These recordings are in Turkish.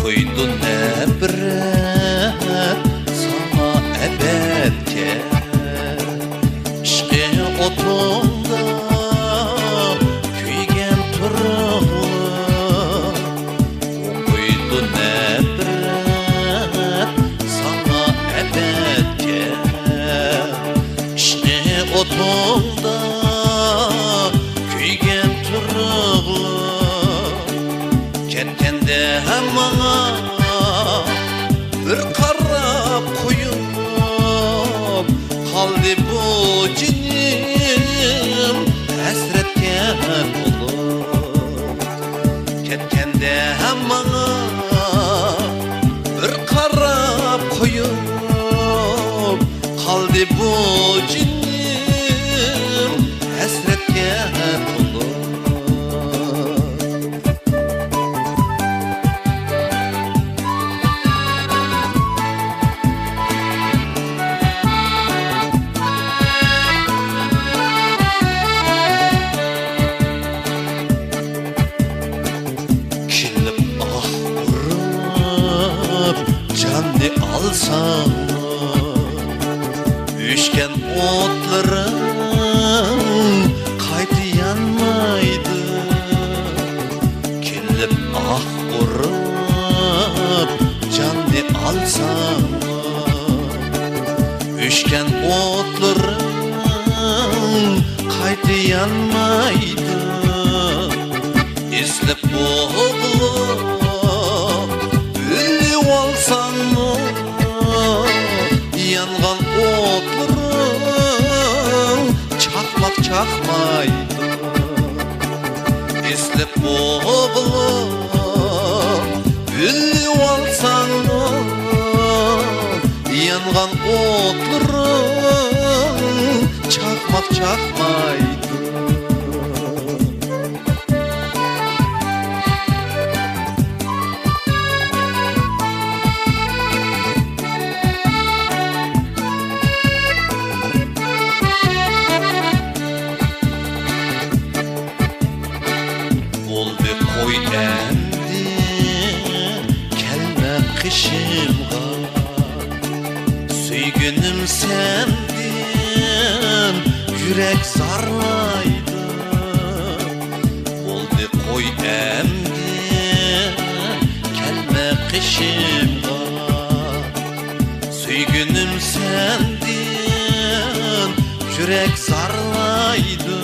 koydu nefret sana ebedke. İşte otunda kuygen turğun, koydu nefret sana ebedke. İşte otunda kuygen turğun, ketende hem bana bir qarab koyup kaldı bu cinim hasretke olup. Ketende hem bana bir qarab koyup kaldı bu cinim hasretke olup. Canni alsam düşken otlarım kaydı yanmaydı. Kelip ah vurup canni alsam düşken otlarım kaydı yanmaydı. İzlep boğulup olsan mı yangan otların çakmak çakmaydı. İzlep boğulup ünlü olsan mı yangan otların çakmak çakmaydı. Oldu koy endi kelme kışımga, süygünüm sendin yürek zarlaydı. Oldu koy endi kelme kışımga, süygünüm sendin yürek zarlaydı.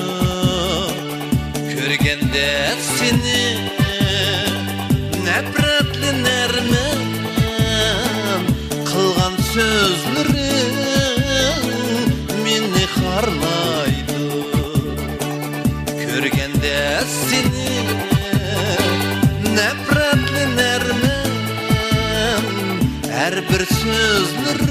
Körgende seni nefretli nermen kılgan sözlerin meni harlaydı. Körgende seni nefretli nermen her bir sözlerin